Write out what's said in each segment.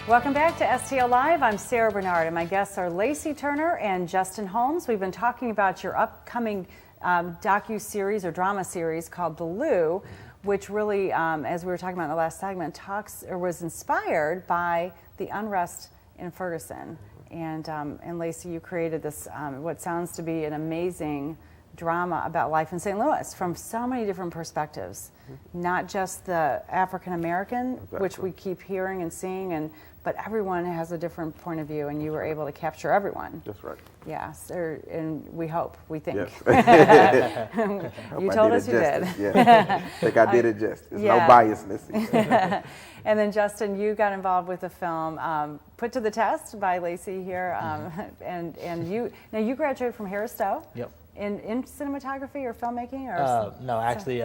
Welcome back to STL Live. I'm Sarah Bernard, and my guests are Lacey Turner and Justin Holmes. We've been talking about your upcoming docu-series or drama series called The Lou, which really, as we were talking about in the last segment, was inspired by the unrest in Ferguson. And Lacey, you created this, what sounds to be an amazing drama about life in St. Louis from so many different perspectives, not just the African American, which we keep hearing and seeing, but everyone has a different point of view, and you were able to capture everyone. That's right. Yes, and we hope, we think. Yes. You told us you did. Yeah. I think I did it justice. Yeah. No biasness. And then Justin, you got involved with the film Put to the Test by Lacey here, and you graduated from Harris Stowe. Yep. In cinematography or filmmaking, or no, actually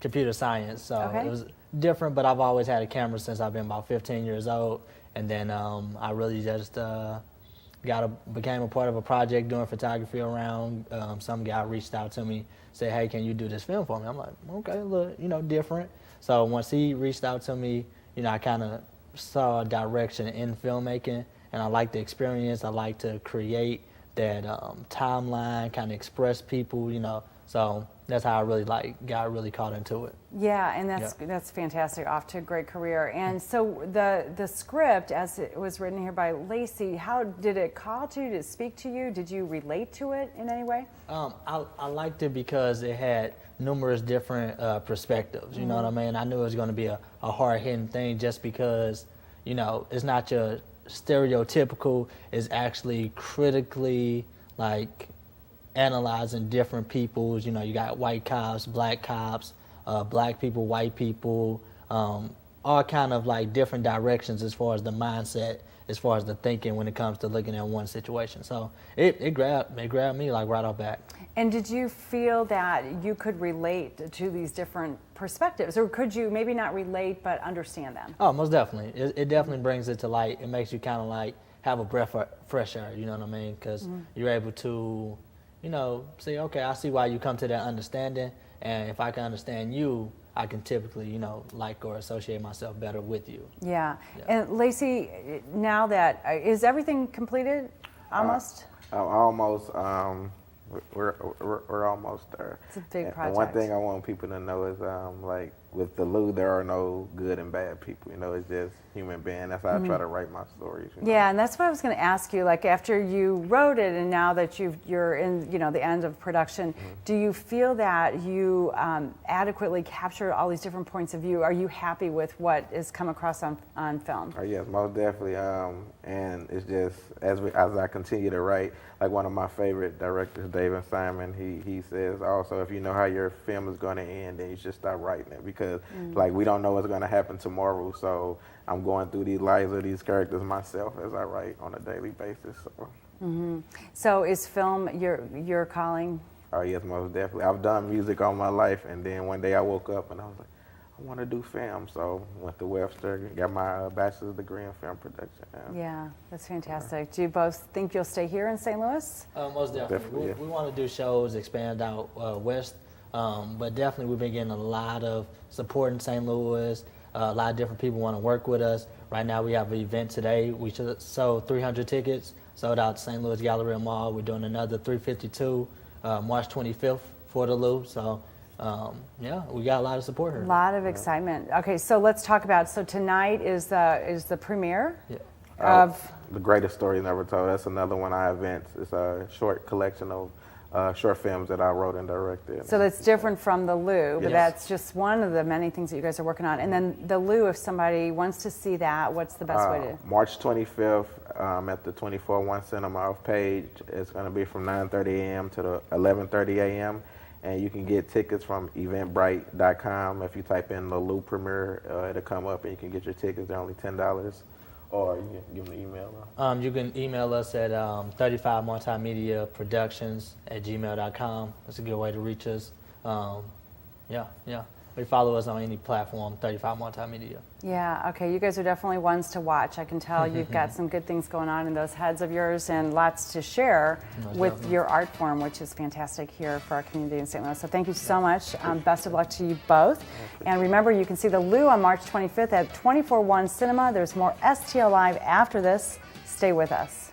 computer science. So Okay. it was different, but I've always had a camera since I've been about 15 years old. And then I really just became a part of a project doing photography around. Some guy reached out to me, said, "Hey, can you do this film for me?" I'm like, "Okay, look, different." So once he reached out to me, I kind of saw a direction in filmmaking, and I like the experience. I like to create that timeline, kind of express people, So that's how I really got really caught into it. Yeah, and that's fantastic. Off to a great career. And so the script, as it was written here by Lacey, how did it call to you? Did it speak to you? Did you relate to it in any way? I liked it because it had numerous different perspectives. You know what I mean? I knew it was going to be a hard-hitting thing just because, it's not your stereotypical, is actually critically analyzing different peoples. You got white cops, black people, white people, all kind of different directions as far as the mindset, as far as the thinking when it comes to looking at one situation. So it grabbed me right off back. And did you feel that you could relate to these different perspectives, or could you maybe not relate but understand them? Oh, most definitely. It definitely brings it to light. It makes you kind of have a breath of fresh air, you know what I mean? Because you're able to, say, okay, I see why you come to that understanding, and if I can understand you, I can typically, like or associate myself better with you. Yeah. And Lacey, now that, is everything completed almost? Almost. We're almost there. It's a big project. And one thing I want people to know is, with the Lou, there are no good and bad people. It's just human being. That's how I try to write my stories. Yeah, and that's what I was going to ask you. After you wrote it, and now that you're in, the end of production, do you feel that you adequately captured all these different points of view? Are you happy with what has come across on film? Yes, most definitely. And it's just as I continue to write, one of my favorite directors, David Simon, he says also, if you know how your film is going to end, then you should stop writing it, because we don't know what's going to happen tomorrow. So I'm going through these lives of these characters myself as I write on a daily basis. So, So is film your calling? Oh yes, most definitely. I've done music all my life, and then one day I woke up and I was like, I want to do film. So went to Webster, got my bachelor's degree in film production. Yeah, that's fantastic. Do you both think you'll stay here in St. Louis? Most definitely. We want to do shows, expand out west, but definitely we've been getting a lot of support in St. Louis. A lot of different people want to work with us. Right now we have an event today. We sold 300 tickets, sold out St. Louis Galleria Mall. We're doing another 352 March 25th for the Lou. So we got a lot of support here. A lot of excitement. Okay, so let's talk about, so tonight is the premiere of The Greatest Story Never Told. That's another one of our events. It's a short collection of short films that I wrote and directed. So that's different from the Lou, but Yes. that's just one of the many things that you guys are working on. And then the Lou, if somebody wants to see that, what's the best way to? March 25th at the 24-1 Cinema off Page. It's going to be from 9:30 a.m. to 11:30 a.m. And you can get tickets from eventbrite.com. If you type in the Lou premiere, it'll come up and you can get your tickets. They're only $10. Or you can give them the email. You can email us at 35multimediaproductions@gmail.com. That's a good way to reach us. or follow us on any platform, 35 Multimedia. Yeah, okay, you guys are definitely ones to watch. I can tell you've got some good things going on in those heads of yours and lots to share with your art form, which is fantastic here for our community in St. Louis. So thank you so much. Best of luck to you both. And remember, you can see The Lou on March 25th at 24/1 Cinema. There's more STL Live after this. Stay with us.